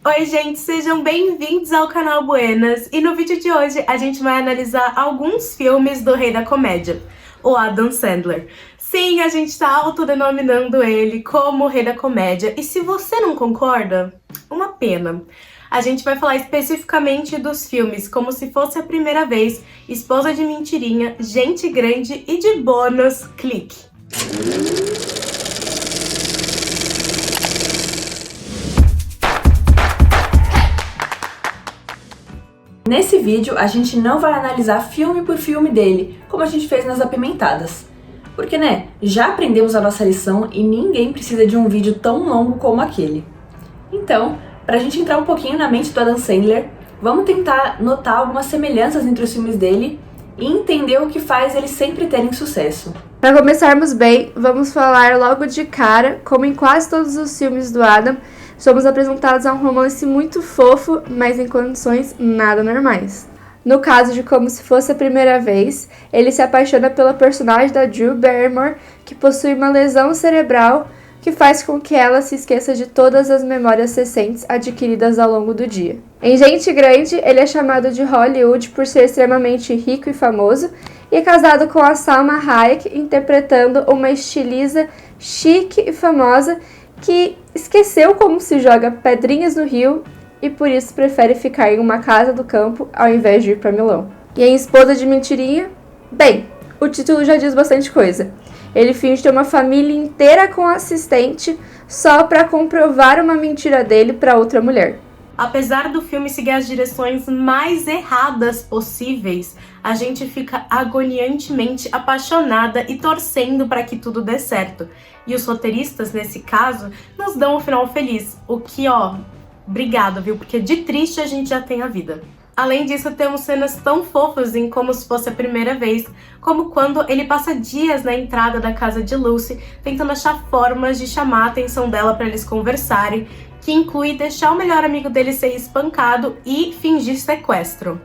Oi gente, sejam bem-vindos ao canal Buenas, e no vídeo de hoje a gente vai analisar alguns filmes do Rei da Comédia, o Adam Sandler. Sim, a gente tá autodenominando ele como o Rei da Comédia, e se você não concorda, uma pena. A gente vai falar especificamente dos filmes Como Se Fosse a Primeira Vez, Esposa de Mentirinha, Gente Grande e de bônus, Clique. Nesse vídeo, a gente não vai analisar filme por filme dele, como a gente fez nas apimentadas. Porque, já aprendemos a nossa lição e ninguém precisa de um vídeo tão longo como aquele. Então, pra gente entrar um pouquinho na mente do Adam Sandler, vamos tentar notar algumas semelhanças entre os filmes dele e entender o que faz eles sempre terem sucesso. Para começarmos bem, vamos falar logo de cara, como em quase todos os filmes do Adam, somos apresentados a um romance muito fofo, mas em condições nada normais. No caso de Como Se Fosse a Primeira Vez, ele se apaixona pela personagem da Drew Barrymore, que possui uma lesão cerebral que faz com que ela se esqueça de todas as memórias recentes adquiridas ao longo do dia. Em Gente Grande, ele é chamado de Hollywood por ser extremamente rico e famoso, e é casado com a Salma Hayek, interpretando uma estilista chique e famosa que esqueceu como se joga pedrinhas no rio e por isso prefere ficar em uma casa do campo ao invés de ir para Milão. E em Esposa de Mentirinha? Bem, o título já diz bastante coisa. Ele finge ter uma família inteira com assistente só para comprovar uma mentira dele para outra mulher. Apesar do filme seguir as direções mais erradas possíveis, a gente fica agoniantemente apaixonada e torcendo para que tudo dê certo. E os roteiristas, nesse caso, nos dão um final feliz, o que, obrigado, viu? Porque de triste a gente já tem a vida. Além disso, temos cenas tão fofas em Como Se Fosse a Primeira Vez, como quando ele passa dias na entrada da casa de Lucy, tentando achar formas de chamar a atenção dela para eles conversarem, que inclui deixar o melhor amigo dele ser espancado e fingir sequestro.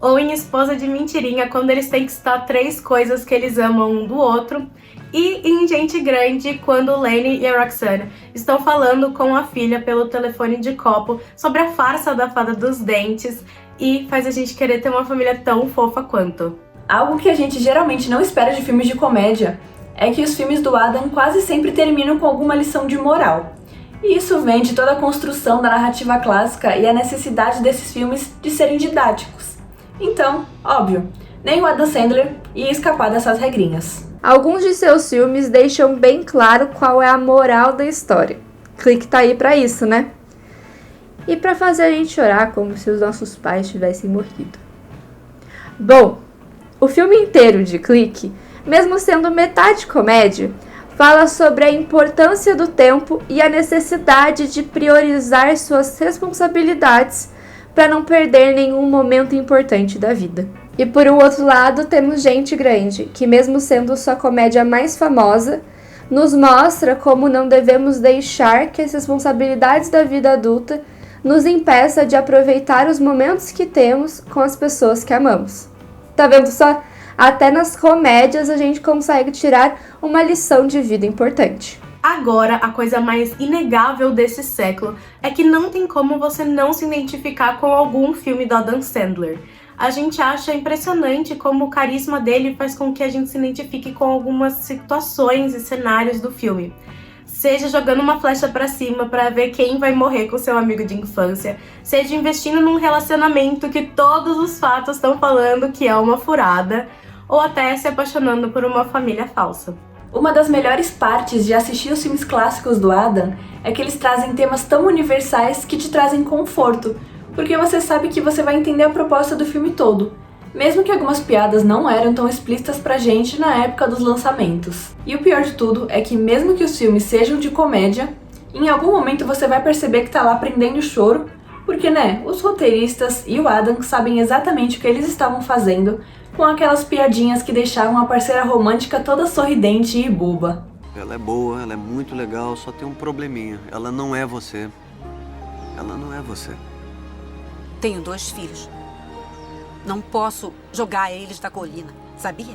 Ou em Esposa de Mentirinha, quando eles têm que citar 3 coisas que eles amam um do outro. E em Gente Grande, quando o Lenny e a Roxanne estão falando com a filha pelo telefone de copo sobre a farsa da fada dos dentes, e faz a gente querer ter uma família tão fofa quanto. Algo que a gente geralmente não espera de filmes de comédia é que os filmes do Adam quase sempre terminam com alguma lição de moral. E isso vem de toda a construção da narrativa clássica e a necessidade desses filmes de serem didáticos. Então, óbvio, nem o Adam Sandler ia escapar dessas regrinhas. Alguns de seus filmes deixam bem claro qual é a moral da história. Clique tá aí pra isso, né? E pra fazer a gente chorar como se os nossos pais tivessem morrido. Bom, o filme inteiro de Clique, mesmo sendo metade comédia, fala sobre a importância do tempo e a necessidade de priorizar suas responsabilidades para não perder nenhum momento importante da vida. E por um outro lado, temos Gente Grande, que mesmo sendo sua comédia mais famosa, nos mostra como não devemos deixar que as responsabilidades da vida adulta nos impeça de aproveitar os momentos que temos com as pessoas que amamos. Tá vendo só? Até nas comédias a gente consegue tirar uma lição de vida importante. Agora, a coisa mais inegável desse século é que não tem como você não se identificar com algum filme do Adam Sandler. A gente acha impressionante como o carisma dele faz com que a gente se identifique com algumas situações e cenários do filme. Seja jogando uma flecha pra cima pra ver quem vai morrer com seu amigo de infância, seja investindo num relacionamento que todos os fatos estão falando que é uma furada, ou até se apaixonando por uma família falsa. Uma das melhores partes de assistir os filmes clássicos do Adam é que eles trazem temas tão universais que te trazem conforto, porque você sabe que você vai entender a proposta do filme todo, mesmo que algumas piadas não eram tão explícitas pra gente na época dos lançamentos. E o pior de tudo é que mesmo que os filmes sejam de comédia, em algum momento você vai perceber que tá lá prendendo choro, porque os roteiristas e o Adam sabem exatamente o que eles estavam fazendo com aquelas piadinhas que deixavam a parceira romântica toda sorridente e boba. Ela é boa, ela é muito legal, só tem um probleminha. Ela não é você. Ela não é você. Tenho 2 filhos. Não posso jogar eles da colina, sabia?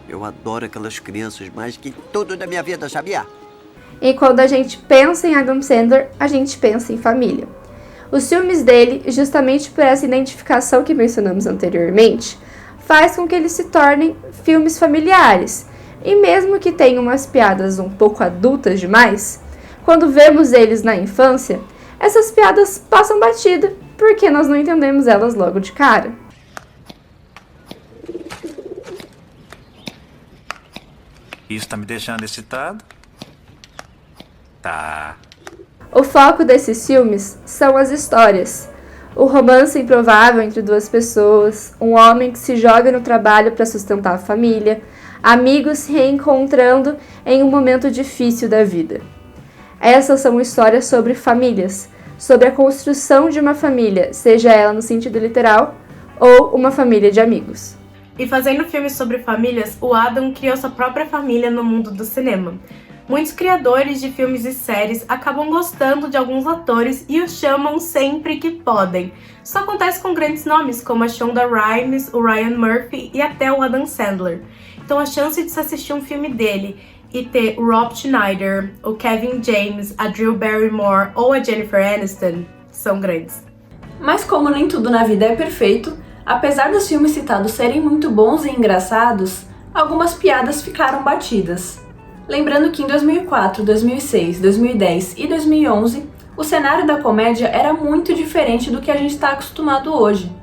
Eu adoro aquelas crianças mais que tudo da minha vida, sabia? E quando a gente pensa em Adam Sandler, a gente pensa em família. Os filmes dele, justamente por essa identificação que mencionamos anteriormente, faz com que eles se tornem filmes familiares. E mesmo que tenham umas piadas um pouco adultas demais, quando vemos eles na infância, essas piadas passam batida, porque nós não entendemos elas logo de cara. Isso tá me deixando excitado? Tá. O foco desses filmes são as histórias. O romance improvável entre duas pessoas, um homem que se joga no trabalho para sustentar a família, amigos se reencontrando em um momento difícil da vida. Essas são histórias sobre famílias, sobre a construção de uma família, seja ela no sentido literal ou uma família de amigos. E fazendo filmes sobre famílias, o Adam criou sua própria família no mundo do cinema. Muitos criadores de filmes e séries acabam gostando de alguns atores e os chamam sempre que podem. Isso acontece com grandes nomes como a Shonda Rhimes, o Ryan Murphy e até o Adam Sandler. Então a chance de se assistir um filme dele e ter o Rob Schneider, o Kevin James, a Drew Barrymore ou a Jennifer Aniston são grandes. Mas como nem tudo na vida é perfeito, apesar dos filmes citados serem muito bons e engraçados, algumas piadas ficaram batidas. Lembrando que em 2004, 2006, 2010 e 2011, o cenário da comédia era muito diferente do que a gente está acostumado hoje.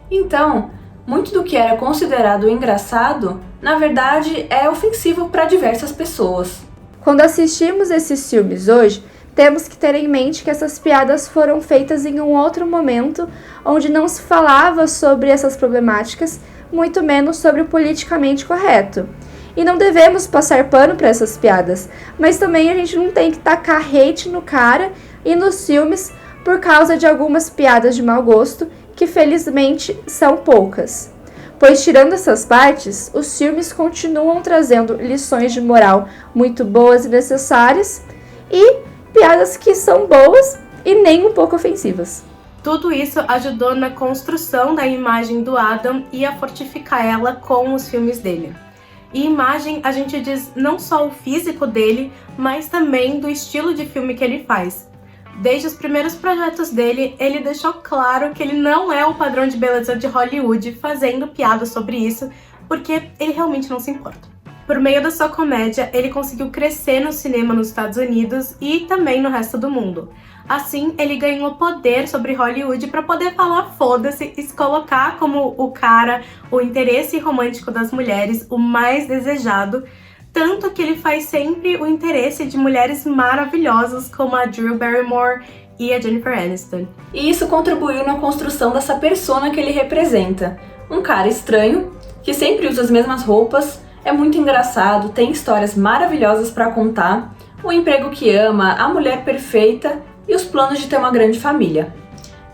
Então, muito do que era considerado engraçado, na verdade, é ofensivo para diversas pessoas. Quando assistimos esses filmes hoje, temos que ter em mente que essas piadas foram feitas em um outro momento, onde não se falava sobre essas problemáticas, muito menos sobre o politicamente correto. E não devemos passar pano para essas piadas, mas também a gente não tem que tacar hate no cara e nos filmes por causa de algumas piadas de mau gosto, que felizmente são poucas. Pois tirando essas partes, os filmes continuam trazendo lições de moral muito boas e necessárias e piadas que são boas e nem um pouco ofensivas. Tudo isso ajudou na construção da imagem do Adam e a fortificar ela com os filmes dele. E imagem, a gente diz não só o físico dele, mas também do estilo de filme que ele faz. Desde os primeiros projetos dele, ele deixou claro que ele não é o padrão de beleza de Hollywood, fazendo piada sobre isso, porque ele realmente não se importa. Por meio da sua comédia, ele conseguiu crescer no cinema nos Estados Unidos e também no resto do mundo. Assim, ele ganhou poder sobre Hollywood para poder falar foda-se e se colocar como o cara, o interesse romântico das mulheres, o mais desejado, tanto que ele faz sempre o interesse de mulheres maravilhosas como a Drew Barrymore e a Jennifer Aniston. E isso contribuiu na construção dessa persona que ele representa. Um cara estranho, que sempre usa as mesmas roupas, é muito engraçado, tem histórias maravilhosas para contar, o emprego que ama, a mulher perfeita e os planos de ter uma grande família.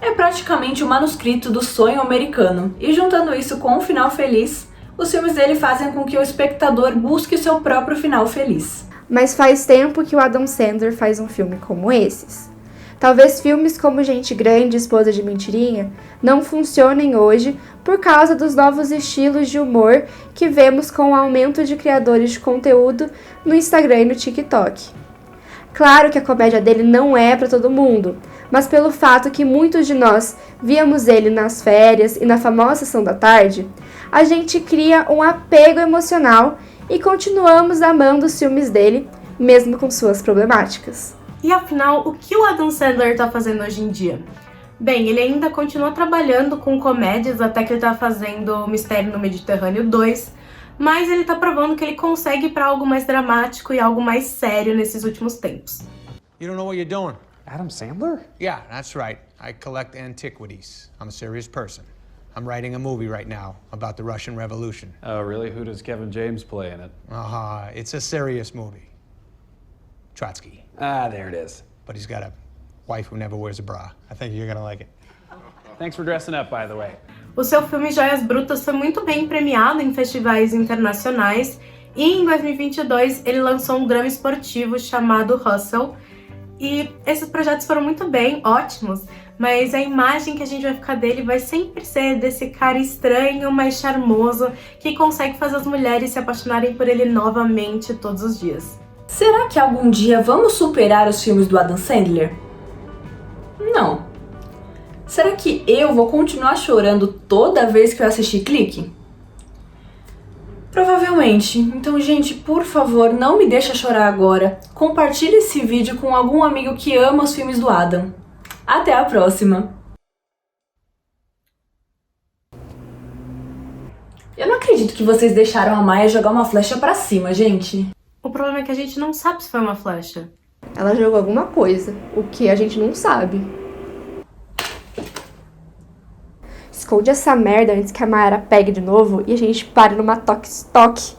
É praticamente o manuscrito do sonho americano, e juntando isso com um final feliz, os filmes dele fazem com que o espectador busque o seu próprio final feliz. Mas faz tempo que o Adam Sandler faz um filme como esses. Talvez filmes como Gente Grande, Esposa de Mentirinha não funcionem hoje por causa dos novos estilos de humor que vemos com o aumento de criadores de conteúdo no Instagram e no TikTok. Claro que a comédia dele não é para todo mundo, mas pelo fato que muitos de nós víamos ele nas férias e na famosa Sessão da Tarde, a gente cria um apego emocional e continuamos amando os filmes dele, mesmo com suas problemáticas. E afinal, o que o Adam Sandler tá fazendo hoje em dia? Bem, ele ainda continua trabalhando com comédias, até que ele tá fazendo Mistério no Mediterrâneo 2, mas ele tá provando que ele consegue ir pra algo mais dramático e algo mais sério nesses últimos tempos. You don't know what you're doing. Adam Sandler? Yeah, that's right. I collect antiquities. I'm a serious person. I'm writing a movie right now about the Russian Revolution. Oh, really? Who does Kevin James play in it? It's a serious movie. Trotsky. Ah, there it is. But he's got a wife who never wears a bra. I think you're gonna like it. Thanks for dressing up, by the way. O seu filme Joias Brutas foi muito bem premiado em festivais internacionais e em 2022 ele lançou um drama esportivo chamado Hustle. E esses projetos foram muito bem, ótimos, mas a imagem que a gente vai ficar dele vai sempre ser desse cara estranho, mas charmoso, que consegue fazer as mulheres se apaixonarem por ele novamente todos os dias. Será que algum dia vamos superar os filmes do Adam Sandler? Não. Será que eu vou continuar chorando toda vez que eu assistir Clique? Provavelmente. Então, gente, por favor, não me deixa chorar agora. Compartilhe esse vídeo com algum amigo que ama os filmes do Adam. Até a próxima! Eu não acredito que vocês deixaram a Maya jogar uma flecha pra cima, gente. O problema é que a gente não sabe se foi uma flecha. Ela jogou alguma coisa, o que a gente não sabe. Esconde essa merda antes que a Mayara pegue de novo e a gente pare numa toque-toque.